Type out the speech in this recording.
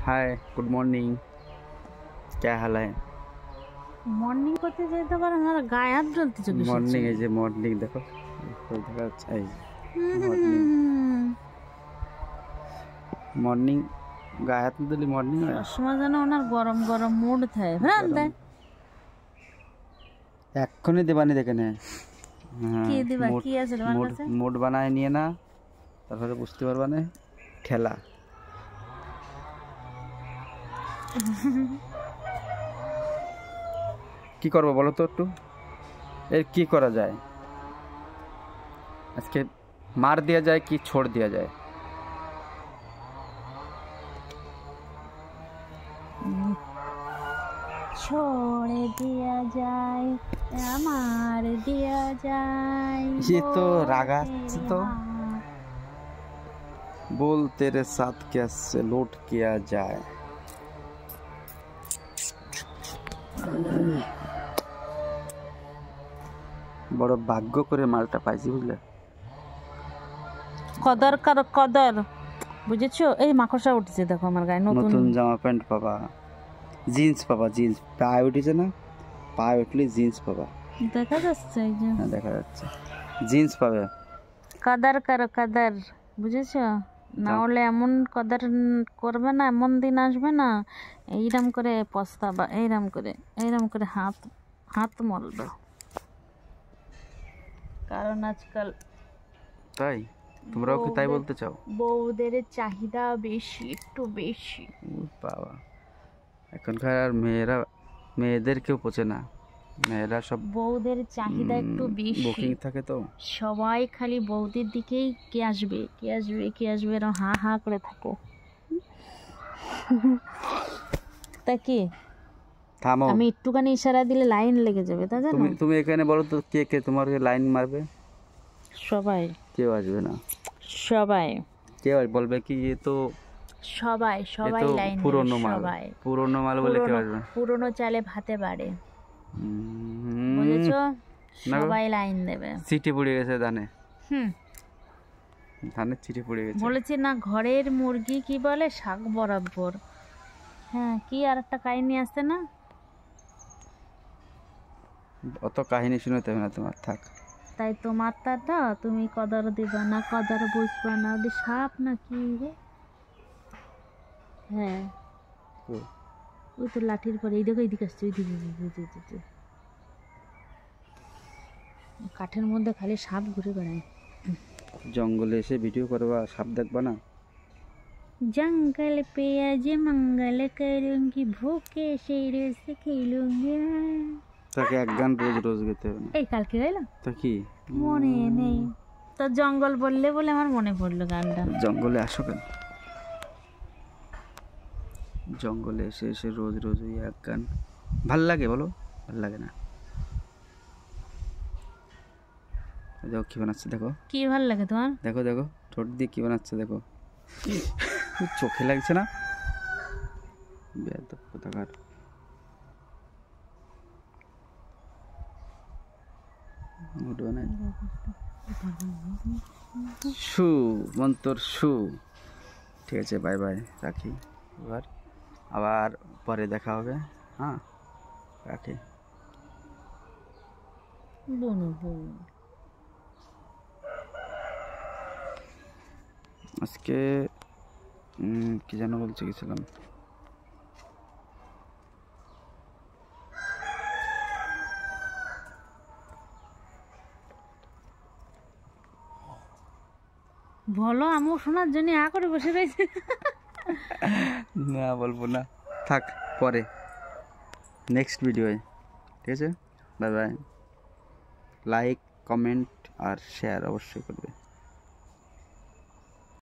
Hi good morning, क्या हाल है? Morning করতে যেতে পারে আমার গায়ে হাত জ্বলতেছে কিছু মর্নিং এই যে মর্নিং দেখো ওই দেখা যাচ্ছে এই মর্নিং মর্নিং গায়ে হাত দিলে মর্নিং হয়। সময় যেন ওনার গরম গরম মুড থাকে হ্যাঁ দেয় এক্ষুনি দেবানি দেখে নে কি দিবা কি আছে তোমার কাছে মুড বানায় নিয়ে না তারপরে বুঝতে পারবা না ঠেলা কি করবো বলো তো একটু এর কি করা যায় আজকে मार दिया जाए कि छोड़ दिया जाए छोड़ दिया जाए या मार दिया जाए ये तो रागा तो बोल तेरे साथ कैसे लूट किया जाए बड़ भाग्य करे मालटा पाইছি বুঝলে কদর কর কদর বুঝেছো এই মাকড়সা উঠেছে দেখো আমার গায়ে নতুন জামা প্যান্ট পাবা জিন্স পাবা জিন্স পায়ে উঠেছে না পায়ে উঠলে জিন্স পাবা দেখা যাচ্ছে এই যে হ্যাঁ দেখা যাচ্ছে জিন্স পাবে কদর কর কদর বুঝেছো না হলে এমন কদর করবে না এমন দিন আসবে না এইরকম করে পস্তাবা এইরকম করে হাত হাত মলবে কারণ আজকাল তাই তোমরাও কি তাই বলতে চাও বউদের চাহিদা বেশি একটু বেশি বাবা এখনকার মেয়েদের কেউ পচে না মেয়েরা সব বউদের চাহিদা একটু বেশি বুকিং থাকে তো সবাই খালি বউদের দিকেই কে আসবে এরকম হা হা করে থাকে তা কি থামো আমি একটুখানি ইশারা দিলে লাইন লেগে যাবে তা জানো তুমি এখানে বলো তো কে কে তোমার লাইন মারবে সবাই কেউ আসবে না সবাই কেউ বলবে কি ये तो সবাই লাইন পুরনো মাল বলে কেউ আসবে পুরনো চালে ভাতে বাড়ে বুঝেছো সবাই লাইন দেবে চিঠি পড়ে গেছে ধানের চিঠি পড়ে গেছে বলেছি না ঘরের মুরগি কি বলে শাক বরাবর হ্যাঁ কি আর একটা কাহিনী আছে না অত কাহিনী শুনতে হবে না তোমার থাক তাই তোমার তা তুমি কদর দিবা না কদর বুঝবা না ওটা সাপ না কি রে হ্যাঁ ওই তো লাঠির পরে এই দেখো এইদিকে আসছে ওইদিকে কাঠের মধ্যে খালি সাপ ঘুরে বেড়ায় জঙ্গলে এসে ভিডিও করবা সাপ দেখবা না जंगल पे आज मंगल करूंगी भूखे शेर से खेलूंगी তাকে এক গান রোজ রোজ গাইতে হবে না এই কালকে গাইলাম তা কি মনে নেই তো জঙ্গল বললে বলে আমার মনে পড়লো গানটা জঙ্গলে আসো কেন জঙ্গলে এসে এসে রোজ রোজ ওই এক গান ভাল লাগে বলো ভাল লাগে না দেখো কি বানাচ্ছে দেখো কি ভাল লাগে তোমার দেখো দেখো ঠোঁট দিয়ে কি বানাচ্ছে দেখো চোখে লাগছে না বেয়াদব কোথাকার মুড বানায় শু মন্তর শু ঠিক আছে বাই বাই রাখি এবার আবার পরে দেখা হবে হ্যাঁ রাখি আজকে কি যেন বলতে গেছিলাম বলো আমি শোনার জন্য আ করে বসে রয়েছে না বলবো না থাক পরে নেক্সট ভিডিওয়ে ঠিক আছে বাই বাই লাইক কমেন্ট আর শেয়ার অবশ্যই করবে